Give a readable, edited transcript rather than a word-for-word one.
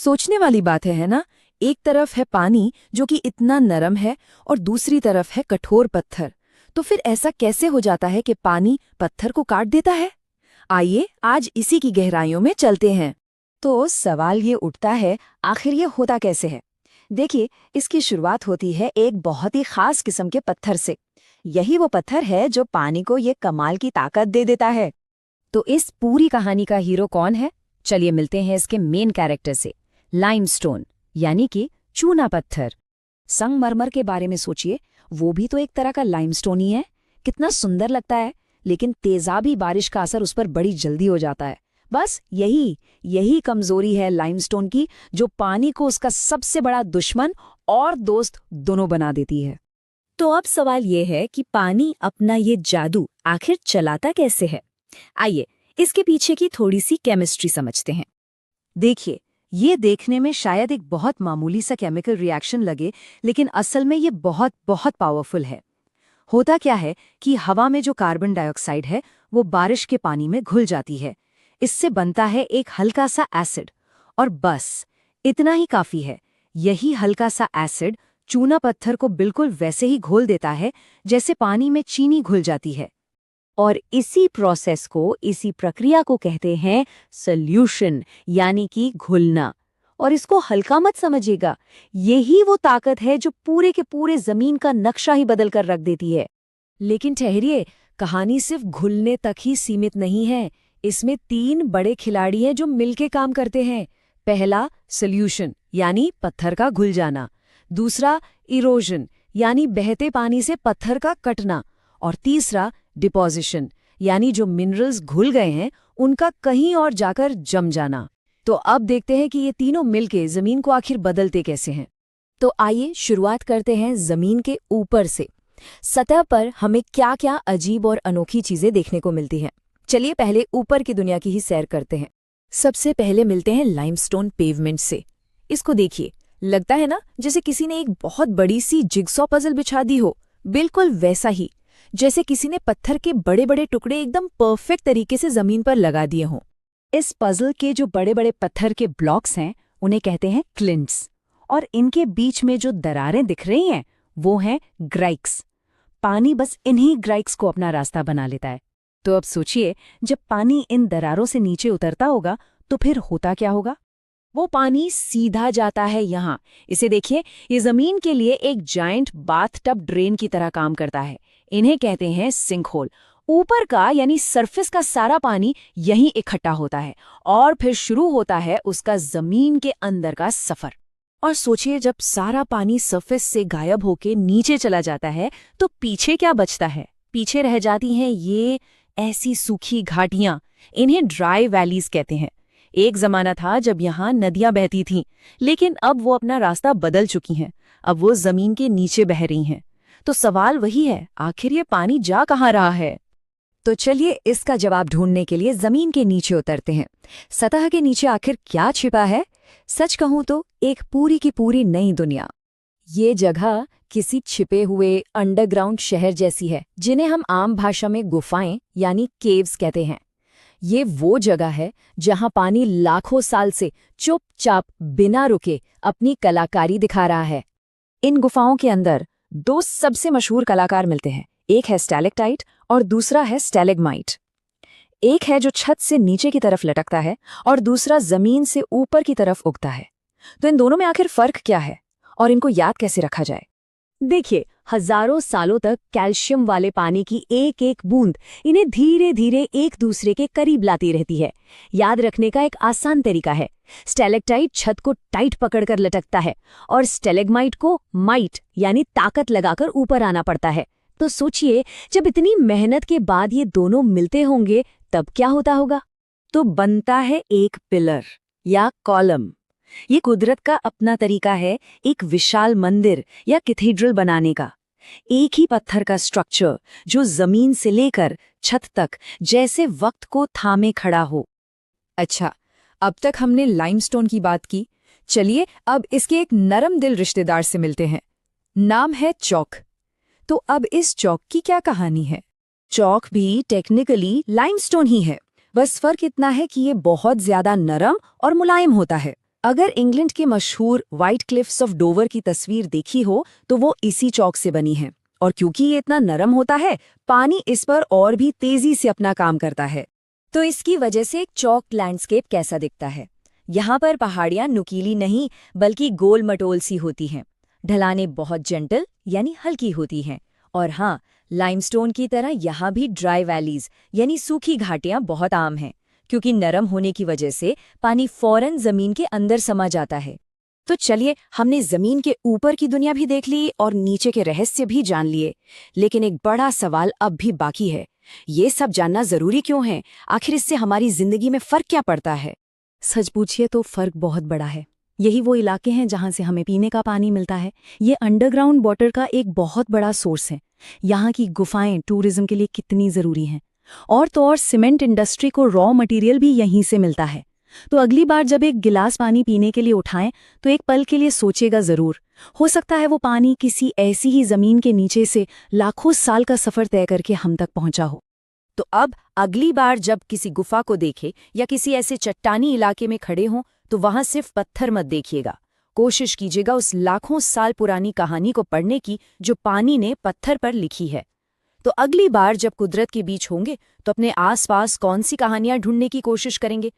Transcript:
सोचने वाली बात है ना। एक तरफ है पानी जो कि इतना नरम है और दूसरी तरफ है कठोर पत्थर। तो फिर ऐसा कैसे हो जाता है कि पानी पत्थर को काट देता है? आइए आज इसी की गहराइयों में चलते हैं। तो सवाल ये उठता है, आखिर ये होता कैसे है? देखिए, इसकी शुरुआत होती है एक बहुत ही खास किस्म के पत्थर से। यही वो पत्थर है जो पानी को ये कमाल की ताकत दे देता है। तो इस पूरी कहानी का हीरो कौन है? चलिए मिलते हैं इसके मेन कैरेक्टर से, लाइमस्टोन, यानी कि चूना पत्थर। संगमरमर के बारे में सोचिए, वो भी तो एक तरह का लाइमस्टोन ही है। कितना सुंदर लगता है, लेकिन तेजाबी बारिश का असर उस पर बड़ी जल्दी हो जाता है। बस यही कमजोरी है लाइमस्टोन की, जो पानी को उसका सबसे बड़ा दुश्मन और दोस्त दोनों बना देती है। तो अब सवाल ये है कि पानी अपना ये जादू आखिर चलाता कैसे है? आइए इसके पीछे की थोड़ी सी केमिस्ट्री समझते हैं। देखिए, ये देखने में शायद एक बहुत मामूली सा केमिकल रिएक्शन लगे, लेकिन असल में ये बहुत बहुत पावरफुल है। होता क्या है कि हवा में जो कार्बन डाइऑक्साइड है वो बारिश के पानी में घुल जाती है। इससे बनता है एक हल्का सा एसिड, और बस इतना ही काफी है। यही हल्का सा एसिड चूना पत्थर को बिल्कुल वैसे ही घोल देता है जैसे पानी में चीनी घुल जाती है। और इसी प्रोसेस को, इसी प्रक्रिया को कहते हैं सॉल्यूशन, यानी कि घुलना। और इसको हल्का मत समझिएगा, यही वो ताकत है जो पूरे के पूरे जमीन का नक्शा ही बदल कर रख देती है। लेकिन ठहरिए, कहानी सिर्फ घुलने तक ही सीमित नहीं है। इसमें 3 बड़े खिलाड़ी हैं जो मिलके काम करते हैं। पहला सॉल्यूशन, यानी पत्थर का घुल जाना। दूसरा इरोजन, यानी बहते पानी से पत्थर का कटना। और तीसरा डिपोजिशन, यानी जो मिनरल्स घुल गए हैं उनका कहीं और जाकर जम जाना। तो अब देखते हैं कि ये तीनों मिलके जमीन को आखिर बदलते कैसे हैं। तो आइए शुरुआत करते हैं जमीन के ऊपर से। सतह पर हमें क्या क्या अजीब और अनोखी चीजें देखने को मिलती हैं। चलिए पहले ऊपर की दुनिया की ही सैर करते हैं। सबसे पहले मिलते हैं लाइमस्टोन पेवमेंट से। इसको देखिए, लगता है ना जैसे किसी ने एक बहुत बड़ी सी जिगसॉ पजल बिछा दी हो। बिल्कुल वैसा ही, जैसे किसी ने पत्थर के बड़े बड़े टुकड़े एकदम परफेक्ट तरीके से जमीन पर लगा दिए हों। इस पजल के जो बड़े बड़े पत्थर के ब्लॉक्स हैं उन्हें कहते हैं क्लिंट्स, और इनके बीच में जो दरारें दिख रही हैं वो हैं ग्राइक्स। पानी बस इन्हीं ग्राइक्स को अपना रास्ता बना लेता है। तो अब सोचिए, जब पानी इन दरारों से नीचे उतरता होगा तो फिर होता क्या होगा? वो पानी सीधा जाता है यहाँ। इसे देखिए, ये जमीन के लिए एक जायंट बाथटब ड्रेन की तरह काम करता है। इन्हें कहते हैं सिंक होल। ऊपर का यानी सरफेस का सारा पानी यहीं इकट्ठा होता है और फिर शुरू होता है उसका जमीन के अंदर का सफर। और सोचिए, जब सारा पानी सरफेस से गायब होके नीचे चला जाता है तो पीछे क्या बचता है? पीछे रह जाती हैं ये ऐसी सूखी घाटियां। इन्हें ड्राई वैलीज कहते हैं। एक जमाना था जब यहाँ नदियां बहती थीं, लेकिन अब वो अपना रास्ता बदल चुकी हैं। अब वो जमीन के नीचे बह रही हैं। तो सवाल वही है, आखिर ये पानी जा कहाँ रहा है? तो चलिए इसका जवाब ढूंढने के लिए जमीन के नीचे उतरते हैं। सतह के नीचे आखिर क्या छिपा है? सच कहूं तो एक पूरी की पूरी नई दुनिया। ये जगह किसी छिपे हुए अंडरग्राउंड शहर जैसी है, जिन्हें हम आम भाषा में गुफाएं यानी केव्स कहते हैं। ये वो जगह है जहां पानी लाखों साल से चुपचाप बिना रुके अपनी कलाकारी दिखा रहा है। इन गुफाओं के अंदर 2 सबसे मशहूर कलाकार मिलते हैं। एक है स्टैलेक्टाइट और दूसरा है स्टैलेग्माइट। एक है जो छत से नीचे की तरफ लटकता है और दूसरा जमीन से ऊपर की तरफ उगता है। तो इन दोनों में आखिर फर्क क्या है और इनको याद कैसे रखा जाए? देखिए, हजारों सालों तक कैल्शियम वाले पानी की एक एक बूंद इन्हें धीरे धीरे एक दूसरे के करीब लाती रहती है। याद रखने का एक आसान तरीका है, स्टैलेक्टाइट छत को टाइट पकड़कर लटकता है और स्टैलेग्माइट को माइट यानी ताकत लगाकर ऊपर आना पड़ता है। तो सोचिए, जब इतनी मेहनत के बाद ये दोनों मिलते होंगे तब क्या होता होगा? तो बनता है एक पिलर या कॉलम। ये कुदरत का अपना तरीका है एक विशाल मंदिर या कैथेड्रल बनाने का। एक ही पत्थर का स्ट्रक्चर जो जमीन से लेकर छत तक जैसे वक्त को थामे खड़ा हो। अच्छा, अब तक हमने लाइमस्टोन की बात की। चलिए अब इसके एक नरम दिल रिश्तेदार से मिलते हैं। नाम है चॉक। तो अब इस चॉक की क्या कहानी है? चॉक भी टेक्निकली लाइमस्टोन ही है, बस फर्क इतना है कि ये बहुत ज्यादा नरम और मुलायम होता है। अगर इंग्लैंड के मशहूर व्हाइट क्लिफ्स ऑफ डोवर की तस्वीर देखी हो तो वो इसी चौक से बनी है, और क्योंकि ये इतना नरम होता है, पानी इस पर और भी तेजी से अपना काम करता है। तो इसकी वजह से एक चौक लैंडस्केप कैसा दिखता है? यहाँ पर पहाड़ियाँ नुकीली नहीं बल्कि गोल मटोल सी होती हैं। ढलानें बहुत जेंटल यानी हल्की होती हैं। और हाँ, लाइमस्टोन की तरह यहाँ भी ड्राई वैलीज यानी सूखी घाटियाँ बहुत आम हैं, क्योंकि नरम होने की वजह से पानी फौरन जमीन के अंदर समा जाता है। तो चलिए, हमने जमीन के ऊपर की दुनिया भी देख ली और नीचे के रहस्य भी जान लिए, लेकिन एक बड़ा सवाल अब भी बाकी है। ये सब जानना जरूरी क्यों है? आखिर इससे हमारी जिंदगी में फर्क क्या पड़ता है? सच पूछिए तो फर्क बहुत बड़ा है। यही वो इलाके हैं जहाँ से हमें पीने का पानी मिलता है। ये अंडरग्राउंड वाटर का एक बहुत बड़ा सोर्स है। यहाँ की गुफाएं टूरिज्म के लिए कितनी ज़रूरी हैं। और तो और सीमेंट इंडस्ट्री को रॉ मटेरियल भी यहीं से मिलता है। तो अगली बार जब एक गिलास पानी पीने के लिए उठाएं तो एक पल के लिए सोचेगा ज़रूर, हो सकता है वो पानी किसी ऐसी ही ज़मीन के नीचे से लाखों साल का सफ़र तय करके हम तक पहुंचा हो। तो अब अगली बार जब किसी गुफा को देखे या किसी ऐसे चट्टानी इलाके में खड़े हों तो वहां सिर्फ पत्थर मत देखिएगा। कोशिश कीजिएगा उस लाखों साल पुरानी कहानी को पढ़ने की जो पानी ने पत्थर पर लिखी है। तो अगली बार जब कुदरत के बीच होंगे तो अपने आसपास कौन सी कहानियां ढूंढने की कोशिश करेंगे?